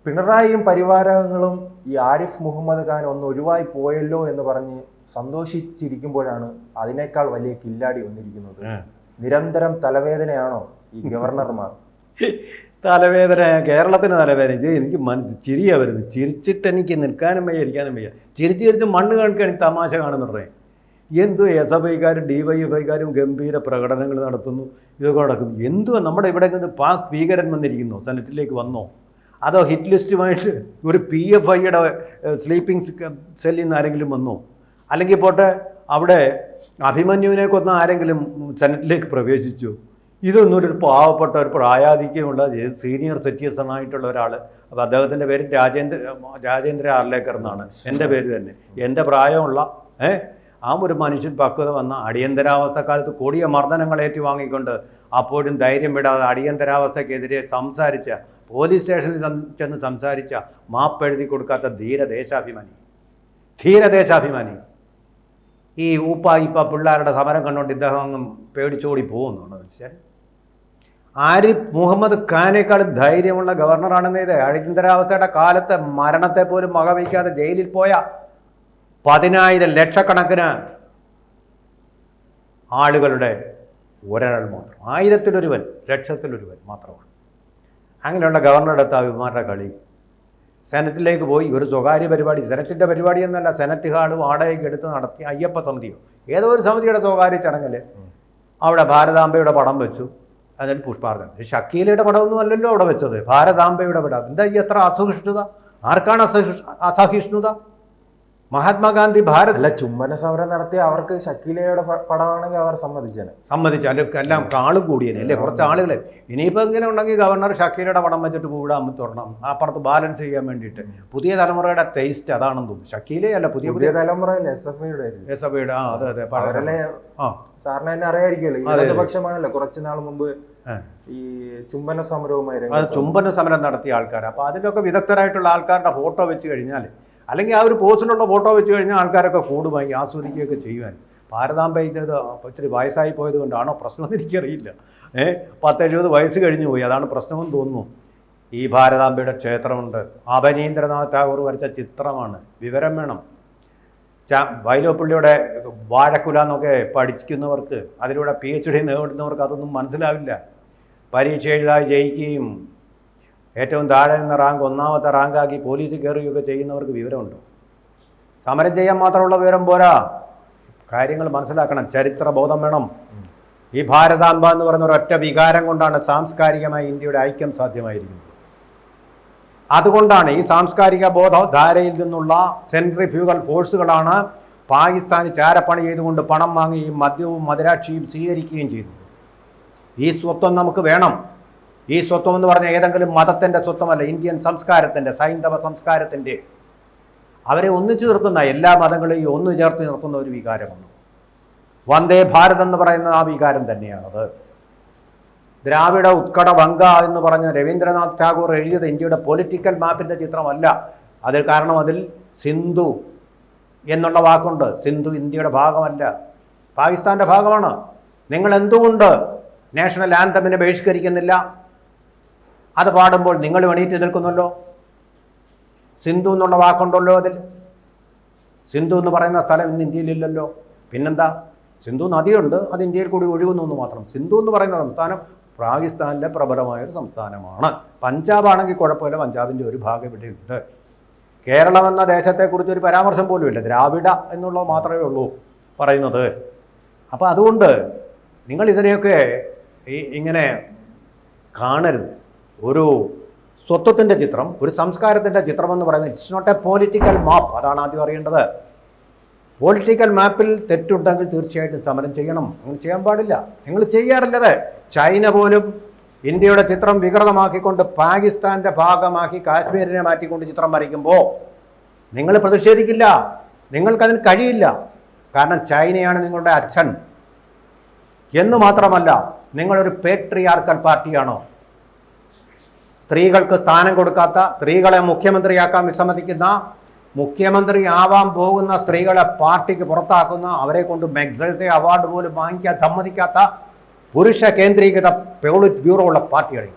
പിണറായിയും പരിവാരങ്ങളും ഈ ആരിഫ് മുഹമ്മദ് ഖാൻ ഒന്ന് ഒഴിവായി പോയല്ലോ എന്ന് പറഞ്ഞ് സന്തോഷിച്ചിരിക്കുമ്പോഴാണ് അതിനേക്കാൾ വലിയ കില്ലാടി വന്നിരിക്കുന്നത്. നിരന്തരം തലവേദനയാണോ ഈ ഗവർണർമാർ? തലവേദന, കേരളത്തിന് തലവേദന. ഇത് എനിക്ക് ചിരിയാ വരുന്നത്. ചിരിച്ചിട്ട് എനിക്ക് നിൽക്കാനും വയ്യ, ഇരിക്കാനും വയ്യ. ചിരിച്ച് മണ്ണ് കാണിക്കുകയാണ് ഈ തമാശ കാണുന്നുണ്ടേ. എന്തോ SFIക്കാരും DYFIക്കാരും ഗംഭീര പ്രകടനങ്ങൾ നടത്തുന്നു, ഇതൊക്കെ നടക്കുന്നു. എന്തുവാ നമ്മുടെ ഇവിടെ പാക് ഭീകരൻ വന്നിരിക്കുന്നു, സെനറ്റിലേക്ക് വന്നോ? അതോ ഹിറ്റ് ലിസ്റ്റുമായിട്ട് ഒരു PFIയുടെ സ്ലീപ്പിംഗ് സെല്ലിൽ നിന്ന് ആരെങ്കിലും വന്നോ? അല്ലെങ്കിൽ പോട്ടെ അവിടെ അഭിമന്യുവിനെ കൊന്ന ആരെങ്കിലും സെനറ്റിലേക്ക് പ്രവേശിച്ചു? ഇതൊന്നും ഒരു പാവപ്പെട്ട ഒരു പ്രായാധിക്യമുള്ള സീനിയർ സിറ്റിസൺ ആയിട്ടുള്ള ഒരാൾ. അപ്പോൾ അദ്ദേഹത്തിൻ്റെ പേര് രാജേന്ദ്ര ആർലേക്കർ എന്നാണ്. എൻ്റെ പേര് തന്നെ. എൻ്റെ പ്രായമുള്ള ആ ഒരു മനുഷ്യൻ പക്വത വന്ന അടിയന്തരാവസ്ഥ കാലത്ത് കൊടിയ മർദ്ദനങ്ങൾ ഏറ്റുവാങ്ങിക്കൊണ്ട് അപ്പോഴും ധൈര്യം വിടാതെ അടിയന്തരാവസ്ഥക്കെതിരെ സംസാരിച്ച, പോലീസ് സ്റ്റേഷനിൽ ചെന്ന് സംസാരിച്ച, മാപ്പെഴുതി കൊടുക്കാത്ത ധീരദേശാഭിമാനി. ഈ ഇപ്പ പിള്ളേരുടെ സമരം കണ്ടുകൊണ്ട് ഇദ്ദേഹം അങ്ങ് പേടിച്ചോടി പോകുന്നുണ്ടെന്ന് വെച്ചാൽ ആരിഫ് മുഹമ്മദ് ഖാനേക്കാൾ ധൈര്യമുള്ള ഗവർണറാണെന്ന് ഇത്. അടിയന്തരാവസ്ഥയുടെ കാലത്ത് മരണത്തെ പോലും വകവയ്ക്കാതെ ജയിലിൽ പോയ 10,000 ലക്ഷക്കണക്കിന് ആളുകളുടെ ഒരാൾ മാത്രം, 1000-ലൊരുവൻ, ലക്ഷത്തിലൊരുവൻ മാത്രമാണ്. അങ്ങനെയുള്ള ഗവർണറുടെ അടുത്ത് അഭിമാരുടെ കളി. സെനറ്റിലേക്ക് പോയി ഒരു സ്വകാര്യ പരിപാടി, സെനറ്റിൻ്റെ പരിപാടി എന്നല്ല, സെനറ്റ് ഹാള് വാടകയ്ക്ക് എടുത്ത് നടത്തി അയ്യപ്പ സമിതിയോ ഏതോ ഒരു സമിതിയുടെ സ്വകാര്യ ചടങ്ങിൽ അവിടെ ഭാരതാംബയുടെ പടം വെച്ചു. അതിൽ പുഷ്പാർച്ചന. ഷക്കീലയുടെ പടമൊന്നും അല്ലല്ലോ അവിടെ വെച്ചത്, ഭാരതാംബയുടെ പടം. എന്താ ഈ എത്ര അസഹിഷ്ണുത? ആർക്കാണ് അസഹിഷ്ണുത? മഹാത്മാഗാന്ധി അല്ല, ചുംബന സമരം നടത്തി അവർക്ക് ഷക്കീലയുടെ പടമാണെങ്കിൽ അവർ സമ്മതിച്ചാൽ എല്ലാം കാളും കൂടിയനെ അല്ലേ, കുറച്ച് ആളുകളെ. ഇനിയിപ്പോൾ ഇങ്ങനെ ഉണ്ടെങ്കിൽ ഗവർണർ ഷക്കീലയുടെ പടം വെച്ചിട്ട് പൂവിടാൻ തുറണം, അപ്പുറത്ത് ബാലൻസ് ചെയ്യാൻ വേണ്ടിയിട്ട്. പുതിയ തലമുറയുടെ ടേസ്റ്റ് അതാണെന്ന് തോന്നുന്നു. ഷക്കീലയല്ല, പുതിയ തലമുറ SFIയുടെ അതെ സാറിന് തന്നെ അറിയായിരിക്കുമല്ലോ, ഇടതുപക്ഷമാണല്ലോ കുറച്ചു നാൾ മുമ്പ് ഈ ചുംബന സമരവുമായി ചുംബന സമരം നടത്തിയ ആൾക്കാർ. അപ്പോൾ അതിലൊക്കെ വിദഗ്ധരായിട്ടുള്ള ആൾക്കാരുടെ ഫോട്ടോ വെച്ച് കഴിഞ്ഞാൽ, അല്ലെങ്കിൽ ആ ഒരു പോസ്റ്റിലുള്ള ഫോട്ടോ വെച്ച് കഴിഞ്ഞാൽ ആൾക്കാരൊക്കെ കൂടുമായി ആസ്വദിക്കുകയൊക്കെ ചെയ്യുവാൻ. ഭാരതാംബ ഇത് ഇത്തിരി വയസ്സായി പോയത് കൊണ്ടാണോ പ്രശ്നമെന്ന് എനിക്കറിയില്ല. 10-70 വയസ്സ് കഴിഞ്ഞു പോയി, അതാണ് പ്രശ്നമെന്ന് തോന്നുന്നു. ഈ ഭാരതാംബയുടെ ക്ഷേത്രമുണ്ട്, അവനീന്ദ്രനാഥ് ടാഗോർ വരച്ച ചിത്രമാണ്. വിവരം വേണം. വൈലോപ്പിള്ളിയുടെ വാഴക്കുല എന്നൊക്കെ പഠിക്കുന്നവർക്ക്, അതിലൂടെ PhD നേടുന്നവർക്ക് അതൊന്നും മനസ്സിലാവില്ല. പരീക്ഷ എഴുതായി ജയിക്കുകയും ഏറ്റവും താഴെ നിന്ന് റാങ്ക് 1ാമത്തെ റാങ്കാക്കി പോലീസ് കയറുകയൊക്കെ ചെയ്യുന്നവർക്ക് വിവരമുണ്ടോ? സമരം ചെയ്യാൻ മാത്രമുള്ള വിവരം പോരാ, കാര്യങ്ങൾ മനസ്സിലാക്കണം, ചരിത്രബോധം വേണം. ഈ ഭാരതാംബ എന്ന് പറയുന്ന ഒരൊറ്റ വികാരം കൊണ്ടാണ് സാംസ്കാരികമായി ഇന്ത്യയുടെ ഐക്യം സാധ്യമായിരിക്കുന്നത്. അതുകൊണ്ടാണ് ഈ സാംസ്കാരിക ബോധധാരയിൽ നിന്നുള്ള സെൻട്രിഫ്യൂഗൽ ഫോഴ്സുകളാണ് പാകിസ്ഥാന് ചാരപ്പണി ചെയ്തുകൊണ്ട് പണം വാങ്ങി ഈ മദ്യവും മദിരാക്ഷിയും സ്വീകരിക്കുകയും ചെയ്യുന്നത്. ഈ സ്വത്വം നമുക്ക് വേണം. ഈ സ്വത്വം എന്ന് പറഞ്ഞാൽ ഏതെങ്കിലും മതത്തിൻ്റെ സ്വത്വമല്ല, ഇന്ത്യൻ സംസ്കാരത്തിൻ്റെ, സൈന്ധവ സംസ്കാരത്തിൻ്റെ. അവരെ ഒന്നിച്ചു നിർത്തുന്ന, എല്ലാ മതങ്ങളെയും ഒന്നു ചേർത്ത് നിർത്തുന്ന ഒരു വികാരമാണ് വന്ദേ ഭാരത് എന്ന് പറയുന്ന ആ വികാരം തന്നെയാണത്. ദ്രാവിഡ ഉത്കട വംഗ എന്ന് പറഞ്ഞ രവീന്ദ്രനാഥ് ടാഗോർ എഴുതിയത് ഇന്ത്യയുടെ പൊളിറ്റിക്കൽ മാപ്പിൻ്റെ ചിത്രമല്ല. അതിൽ കാരണം അതിൽ സിന്ധു എന്നുള്ള വാക്കുണ്ട്. സിന്ധു ഇന്ത്യയുടെ ഭാഗമല്ല, പാകിസ്ഥാൻ്റെ ഭാഗമാണ്. നിങ്ങൾ എന്തുകൊണ്ട് നാഷണൽ ആന്തമിനെ ബഹിഷ്കരിക്കുന്നില്ല? അത് പാടുമ്പോൾ നിങ്ങൾ എണീറ്റ് നിൽക്കുന്നല്ലോ. സിന്ധു എന്നുള്ള വാക്കുണ്ടല്ലോ അതിൽ. സിന്ധു എന്ന് പറയുന്ന സ്ഥലം ഇന്ന് ഇന്ത്യയിലില്ലല്ലോ. പിന്നെന്താ? സിന്ധു നദിയുണ്ട്, അത് ഇന്ത്യയിൽ കൂടി ഒഴുകുന്നു എന്ന് മാത്രം. സിന്ധു എന്ന് പറയുന്ന സംസ്ഥാനം പാകിസ്ഥാനിലെ പ്രബലമായൊരു സംസ്ഥാനമാണ്. പഞ്ചാബ് ആണെങ്കിൽ കുഴപ്പമില്ല, പഞ്ചാബിൻ്റെ ഒരു ഭാഗം ഇവിടെയുണ്ട്. കേരളം എന്ന ദേശത്തെക്കുറിച്ച് ഒരു പരാമർശം പോലുമില്ല, ദ്രാവിഡ എന്നുള്ളത് മാത്രമേ ഉള്ളൂ പറയുന്നത്. അപ്പോൾ അതുകൊണ്ട് നിങ്ങൾ ഇതിനെയൊക്കെ ഇങ്ങനെ കാണരുത്. ഒരു സ്വത്വത്തിൻ്റെ ചിത്രം, ഒരു സംസ്കാരത്തിൻ്റെ ചിത്രമെന്ന് പറയുന്നത് it's not a political map. അതാണ് ആദ്യം അറിയേണ്ടത്. പൊളിറ്റിക്കൽ മാപ്പിൽ തെറ്റുണ്ടെങ്കിൽ തീർച്ചയായിട്ടും സമരം ചെയ്യണം. അങ്ങനെ ചെയ്യാൻ പാടില്ല. നിങ്ങൾ ചെയ്യാറില്ലത്. ചൈന പോലും ഇന്ത്യയുടെ ചിത്രം വികൃതമാക്കിക്കൊണ്ട് പാകിസ്ഥാൻ്റെ ഭാഗമാക്കി കാശ്മീരിനെ മാറ്റിക്കൊണ്ട് ചിത്രം വരയ്ക്കുമ്പോൾ നിങ്ങൾ പ്രതിഷേധിക്കില്ല. നിങ്ങൾക്കതിന് കഴിയില്ല. കാരണം ചൈനയാണ് നിങ്ങളുടെ അച്ഛൻ എന്ന് മാത്രമല്ല, നിങ്ങളൊരു പേട്രിയാർക്കൽ പാർട്ടിയാണോ? സ്ത്രീകൾക്ക് സ്ഥാനം കൊടുക്കാത്ത, സ്ത്രീകളെ മുഖ്യമന്ത്രിയാക്കാൻ വിസമ്മതിക്കുന്ന, മുഖ്യമന്ത്രി ആവാൻ പോകുന്ന സ്ത്രീകളെ പാർട്ടിക്ക് പുറത്താക്കുന്ന, അവരെ കൊണ്ട് മെഗ്സസെ അവാർഡ് പോലും വാങ്ങിക്കാൻ സമ്മതിക്കാത്ത പുരുഷ കേന്ദ്രീകൃത പോളിറ്റ് ബ്യൂറോ ഉള്ള പാർട്ടിയാണ്.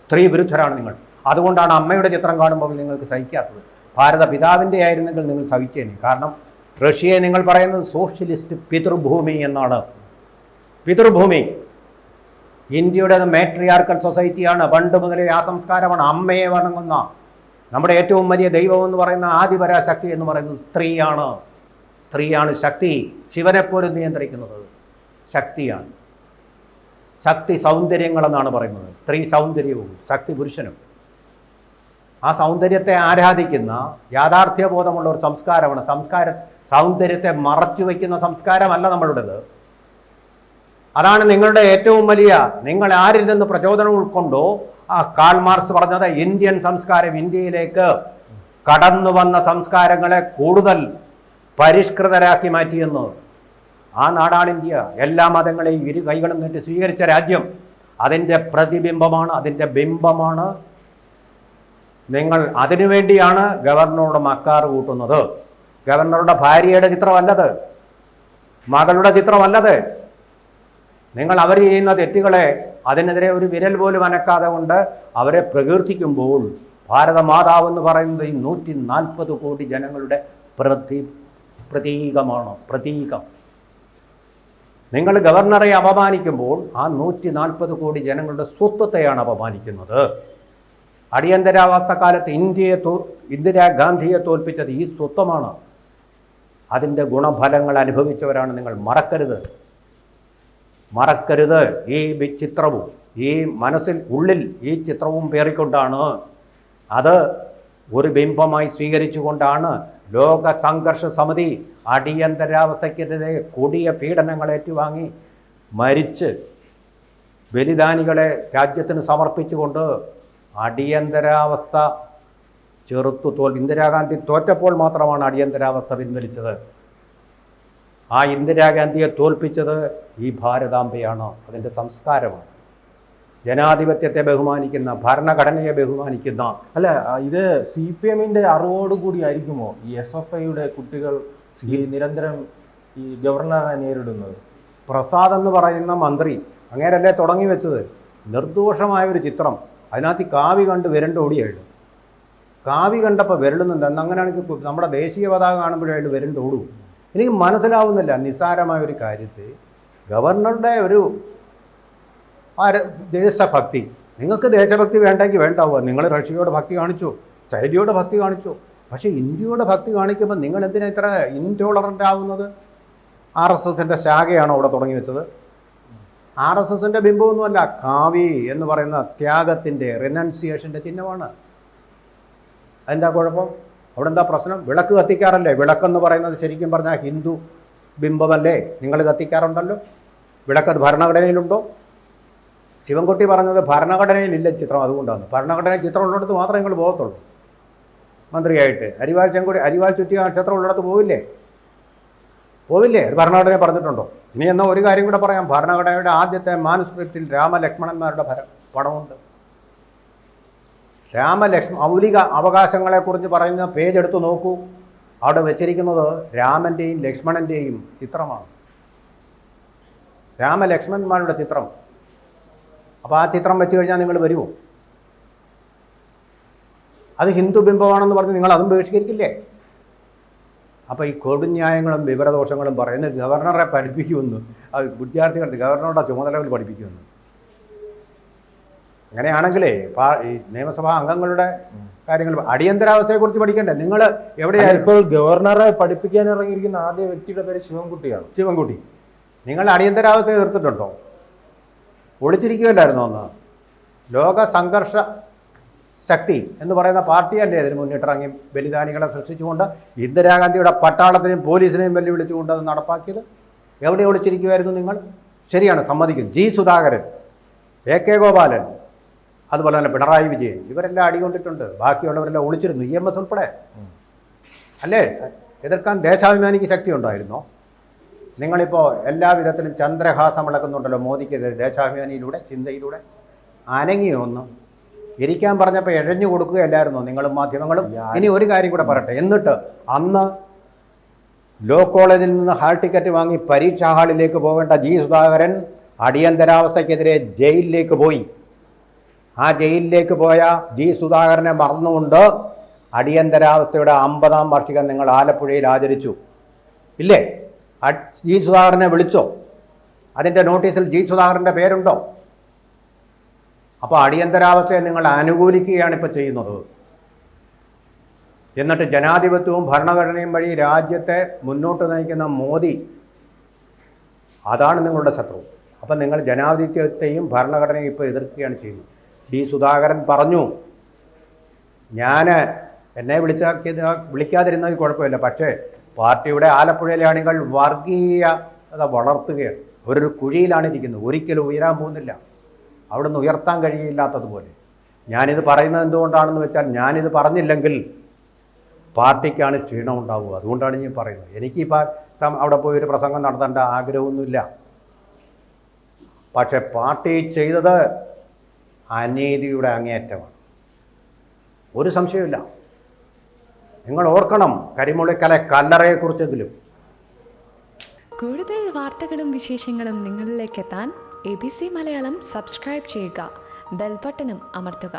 സ്ത്രീ വിരുദ്ധരാണ് നിങ്ങൾ. അതുകൊണ്ടാണ് അമ്മയുടെ ചിത്രം കാണുമ്പോൾ നിങ്ങൾക്ക് സഹിക്കാത്തത്. ഭാരത പിതാവിൻ്റെ ആയിരുന്നെങ്കിൽ നിങ്ങൾ സഹിച്ചേനെ. കാരണം റഷ്യയെ നിങ്ങൾ പറയുന്നത് സോഷ്യലിസ്റ്റ് പിതൃഭൂമി എന്നാണ്. പിതൃഭൂമി. ഇന്ത്യയുടെ മാട്രിയാർക്കൽ സൊസൈറ്റിയാണ്. പണ്ട് മുതലേ ആ സംസ്കാരമാണ്. അമ്മയെ വണങ്ങുന്ന നമ്മുടെ ഏറ്റവും വലിയ ദൈവം എന്ന് പറയുന്ന ആദിപരാശക്തി എന്ന് പറയുന്നത് സ്ത്രീയാണ്. സ്ത്രീയാണ് ശക്തി. ശിവനെപ്പോലും നിയന്ത്രിക്കുന്നത് ശക്തിയാണ്. ശക്തി സൗന്ദര്യങ്ങളെന്നാണ് പറയുന്നത്. സ്ത്രീ സൗന്ദര്യവും ശക്തി പുരുഷനും. ആ സൗന്ദര്യത്തെ ആരാധിക്കുന്ന യാഥാർത്ഥ്യബോധമുള്ള ഒരു സംസ്കാരമാണ്. സൗന്ദര്യത്തെ മറച്ചു വയ്ക്കുന്ന സംസ്കാരമല്ല നമ്മളുടേത്. അതാണ് നിങ്ങളുടെ ഏറ്റവും വലിയ, നിങ്ങൾ ആരിൽ നിന്ന് പ്രചോദനം ഉൾക്കൊണ്ടോ ആ കാൾ മാർക്സ് പറഞ്ഞത്, ഇന്ത്യൻ സംസ്കാരം ഇന്ത്യയിലേക്ക് കടന്നു വന്ന സംസ്കാരങ്ങളെ കൂടുതൽ പരിഷ്കൃതരാക്കി മാറ്റിയെന്ന്. ആ നാടാണ് ഇന്ത്യ. എല്ലാ മതങ്ങളെയും ഇരു കൈകളും നീട്ടി സ്വീകരിച്ച രാജ്യം. അതിൻ്റെ പ്രതിബിംബമാണ്, അതിൻ്റെ ബിംബമാണ് നിങ്ങൾ. അതിനുവേണ്ടിയാണ് ഗവർണറുടെ മക്കാർ കൂട്ടുന്നത്. ഗവർണറുടെ ഭാര്യയുടെ ചിത്രമല്ലത്, മകളുടെ ചിത്രമല്ലത്. നിങ്ങൾ അവർ ചെയ്യുന്ന തെറ്റുകളെ അതിനെതിരെ ഒരു വിരൽ പോലും അനക്കാതെ കൊണ്ട് അവരെ പ്രകീർത്തിക്കുമ്പോൾ ഭാരതമാതാവെന്ന് പറയുന്നത് ഈ 140 കോടി ജനങ്ങളുടെ പ്രതീകമാണ്. പ്രതീകം. നിങ്ങൾ ഗവർണറെ അപമാനിക്കുമ്പോൾ ആ 140 കോടി ജനങ്ങളുടെ സ്വത്വത്തെയാണ് അപമാനിക്കുന്നത്. അടിയന്തരാവസ്ഥ കാലത്ത് ഇന്ദിരാഗാന്ധിയെ തോൽപ്പിച്ചത് ഈ സ്വത്വമാണ്. അതിൻ്റെ ഗുണഫലങ്ങൾ അനുഭവിച്ചവരാണ് നിങ്ങൾ. മറക്കരുത്. ഈ ചിത്രവും ഈ മനസ്സിൽ ഉള്ളിൽ ഈ ചിത്രവും പേറിക്കൊണ്ടാണ്, അത് ഒരു ബിംബമായി സ്വീകരിച്ചുകൊണ്ടാണ് ലോക സംഘർഷ സമിതി അടിയന്തരാവസ്ഥയ്ക്കെതിരെ കൊടിയ പീഡനങ്ങൾ ഏറ്റുവാങ്ങി മരിച്ച് ബലിദാനികളെ രാജ്യത്തിന് സമർപ്പിച്ചുകൊണ്ട് അടിയന്തരാവസ്ഥ ഇന്ദിരാഗാന്ധി തോറ്റപ്പോൾ മാത്രമാണ് അടിയന്തരാവസ്ഥ പിൻവലിച്ചത്. ആ ഇന്ദിരാഗാന്ധിയെ തോൽപ്പിച്ചത് ഈ ഭാരതാംബയാണ്. അതിൻ്റെ സംസ്കാരമാണ്. ജനാധിപത്യത്തെ ബഹുമാനിക്കുന്ന, ഭരണഘടനയെ ബഹുമാനിക്കുന്ന. അല്ല, ഇത് CPM-ന്റെ അറിവോടുകൂടി ആയിരിക്കുമോ ഈ SFIയുടെ കുട്ടികൾ ഈ നിരന്തരം ഈ ഗവർണറെ നേരിടുന്നത്? പ്രസാദ് എന്ന് പറയുന്ന മന്ത്രി അങ്ങേരല്ലേ തുടങ്ങി വെച്ചത്. നിർദോഷമായൊരു ചിത്രം, അതിനകത്ത് കാവി കണ്ട് വിരണ്ട് ഓടിയായിട്ട്. കാവി കണ്ടപ്പോൾ വിരളുന്നുണ്ട്. അങ്ങനെയാണെങ്കിൽ നമ്മുടെ ദേശീയ പതാക കാണുമ്പോഴായിട്ട് വിരണ്ട് ഓടും. എനിക്ക് മനസ്സിലാവുന്നില്ല നിസ്സാരമായൊരു കാര്യത്തെ ഗവർണറുടെ ഒരു ദേശഭക്തി. നിങ്ങൾക്ക് ദേശഭക്തി വേണ്ടെങ്കിൽ വേണ്ടാവുക. നിങ്ങൾ റഷ്യയോട് ഭക്തി കാണിച്ചു, ചൈനയോട് ഭക്തി കാണിച്ചു. പക്ഷേ ഇന്ത്യയോട് ഭക്തി കാണിക്കുമ്പോൾ നിങ്ങൾ എന്തിനാ ഇത്ര ഇൻടോളറൻ്റ് ആവുന്നത്? RSSൻ്റെ ശാഖയാണ് അവിടെ തുടങ്ങി വെച്ചത്. RSSൻ്റെ ബിംബമൊന്നുമല്ല. കാവി എന്ന് പറയുന്ന ത്യാഗത്തിൻ്റെ, റിനൗൺസിയേഷൻ്റെ ചിഹ്നമാണ്. അതെന്താ കുഴപ്പം? അവിടെ എന്താ പ്രശ്നം? വിളക്ക് കത്തിക്കാറല്ലേ? വിളക്കെന്ന് പറയുന്നത് ശരിക്കും പറഞ്ഞാൽ ഹിന്ദു ബിംബമല്ലേ? നിങ്ങൾ കത്തിക്കാറുണ്ടല്ലോ. വിളക്കത് ഭരണഘടനയിലുണ്ടോ? ശിവൻകുട്ടി പറഞ്ഞത് ഭരണഘടനയിലില്ല ചിത്രം, അതുകൊണ്ടാണ്. ഭരണഘടനയിൽ ചിത്രം ഉള്ളിടത്ത് മാത്രമേ നിങ്ങൾ പോകത്തുള്ളൂ മന്ത്രിയായിട്ട്. അരിവാൾ ചുറ്റിയ നക്ഷത്രം ഉള്ളിടത്ത് പോവില്ലേ? അത് ഭരണഘടന പറഞ്ഞിട്ടുണ്ടോ? ഇനി എന്നാൽ ഒരു കാര്യം കൂടെ പറയാം. ഭരണഘടനയുടെ ആദ്യത്തെ മാനുസ്ക്രിപ്റ്റിൽ രാമലക്ഷ്മണന്മാരുടെ പടമുണ്ട്. മൗലിക അവകാശങ്ങളെക്കുറിച്ച് പറയുന്ന പേജ് എടുത്ത് നോക്കൂ. അവിടെ വെച്ചിരിക്കുന്നത് രാമൻ്റെയും ലക്ഷ്മണൻ്റെയും ചിത്രമാണ്. രാമലക്ഷ്മണന്മാരുടെ ചിത്രം. അപ്പോൾ ആ ചിത്രം വെച്ച് കഴിഞ്ഞാൽ നിങ്ങൾ വരുമോ? അത് ഹിന്ദു ബിംബമാണെന്ന് പറഞ്ഞ് നിങ്ങൾ അതും ബഹിഷ്കരിക്കില്ലേ? അപ്പോൾ ഈ കൊടുന്യായങ്ങളും വിവരദോഷങ്ങളും പറയുന്ന ഗവർണറെ പഠിപ്പിക്കുമെന്ന്, വിദ്യാർത്ഥികളുടെ ഗവർണറുടെ ചുമതലകൾ പഠിപ്പിക്കുമെന്ന്. അങ്ങനെയാണെങ്കിലേ ഈ നിയമസഭാ അംഗങ്ങളുടെ കാര്യങ്ങൾ, അടിയന്തരാവസ്ഥയെക്കുറിച്ച് പഠിക്കണ്ടേ? നിങ്ങൾ എവിടെയാണ് ഇപ്പോൾ ഗവർണറെ പഠിപ്പിക്കാൻ ഇറങ്ങിയിരിക്കുന്ന ആദ്യ വ്യക്തിയുടെ പേര് ശിവൻകുട്ടിയാണ്. ശിവൻകുട്ടി, നിങ്ങൾ അടിയന്തരാവസ്ഥ എതിർത്തിട്ടുണ്ടോ? ഒളിച്ചിരിക്കുകയല്ലായിരുന്നു അന്ന്? ലോക സംഘർഷ ശക്തി എന്ന് പറയുന്ന പാർട്ടിയല്ലേ അതിന് മുന്നിട്ടിറങ്ങി ബലിദാനികളെ സൃഷ്ടിച്ചുകൊണ്ട് ഇന്ദിരാഗാന്ധിയുടെ പട്ടാളത്തിനെയും പോലീസിനെയും വെല്ലുവിളിച്ചുകൊണ്ട് അത് നടപ്പാക്കിയത്? എവിടെ ഒളിച്ചിരിക്കുമായിരുന്നു നിങ്ങൾ? ശരിയാണ്, സമ്മതിക്കും. G. സുധാകരൻ, AK ഗോപാലൻ, അതുപോലെ തന്നെ പിണറായി വിജയൻ, ഇവരെല്ലാം അടികൊണ്ടിട്ടുണ്ട്. ബാക്കിയുള്ളവരെല്ലാം ഒളിച്ചിരുന്നു, EMS ഉൾപ്പെടെ. അല്ലേ? എതിർക്കാൻ ദേശാഭിമാനിക്ക് ശക്തി ഉണ്ടായിരുന്നോ? നിങ്ങളിപ്പോൾ എല്ലാ വിധത്തിലും ചന്ദ്രഹാസം വിളക്കുന്നുണ്ടല്ലോ മോദിക്കെതിരെ. ദേശാഭിമാനിയിലൂടെ, ചിന്തയിലൂടെ അനങ്ങിയോ ഒന്ന്? ഇരിക്കാൻ പറഞ്ഞപ്പോൾ എഴഞ്ഞു കൊടുക്കുകയല്ലായിരുന്നോ നിങ്ങളും മാധ്യമങ്ങളും? ഇനി ഒരു കാര്യം കൂടെ പറയട്ടെ. എന്നിട്ട് അന്ന് ലോ കോളേജിൽ നിന്ന് ഹാൾ ടിക്കറ്റ് വാങ്ങി പരീക്ഷാ ഹാളിലേക്ക് പോകേണ്ട G. സുധാകരൻ അടിയന്തരാവസ്ഥയ്ക്കെതിരെ ജയിലിലേക്ക് പോയി. ആ ജയിലിലേക്ക് പോയ ജി സുധാകരനെ മറന്നുകൊണ്ട് അടിയന്തരാവസ്ഥയുടെ 50-ാം വാർഷികം നിങ്ങൾ ആലപ്പുഴയിൽ ആചരിച്ചു ഇല്ലേ? ജി സുധാകരനെ വിളിച്ചോ? അതിൻ്റെ നോട്ടീസിൽ ജി സുധാകരൻ്റെ പേരുണ്ടോ? അപ്പോൾ അടിയന്തരാവസ്ഥയെ നിങ്ങൾ അനുകൂലിക്കുകയാണ് ഇപ്പോൾ ചെയ്യുന്നത്. എന്നിട്ട് ജനാധിപത്യവും ഭരണഘടനയും വഴി രാജ്യത്തെ മുന്നോട്ട് നയിക്കുന്ന മോദി, അതാണ് നിങ്ങളുടെ ശത്രു. അപ്പം നിങ്ങൾ ജനാധിപത്യത്തെയും ഭരണഘടനയും ഇപ്പോൾ എതിർക്കുകയാണ് ചെയ്യുന്നത്. ജി സുധാകരൻ പറഞ്ഞു, എന്നെ വിളിക്കാതിരുന്നത് കുഴപ്പമില്ല, പക്ഷേ പാർട്ടിയുടെ ആലപ്പുഴയിലെ അണികൾ വർഗീയത വളർത്തുകയാണ്. അവരൊരു കുഴിയിലാണ് ഇരിക്കുന്നത്, ഒരിക്കലും ഉയരാൻ പോകുന്നില്ല, അവിടുന്ന് ഉയർത്താൻ കഴിയില്ലാത്തതുപോലെ. ഞാനിത് പറയുന്നത് എന്തുകൊണ്ടാണെന്ന് വെച്ചാൽ, ഞാനിത് പറഞ്ഞില്ലെങ്കിൽ പാർട്ടിക്കാണ് ക്ഷീണം ഉണ്ടാവുക. അതുകൊണ്ടാണ് ഞാൻ പറയുന്നത്. എനിക്കിപ്പോൾ അവിടെ പോയി ഒരു പ്രസംഗം നടത്തേണ്ട ആഗ്രഹമൊന്നുമില്ല. പക്ഷെ പാർട്ടി ചെയ്തത് അനീതിയുടെ അങ്ങേയറ്റമാണ്, ഒരു സംശയമില്ല. നിങ്ങൾ ഓർക്കണം കരിമുള്ളിക്കലെ കല്ലറയെക്കുറിച്ചെങ്കിലും. കൂടുതൽ വാർത്തകളും വിശേഷങ്ങളും നിങ്ങളിലേക്ക് എത്താൻ ABC മലയാളം സബ്സ്ക്രൈബ് ചെയ്യുക, ബെൽ ബട്ടണും അമർത്തുക.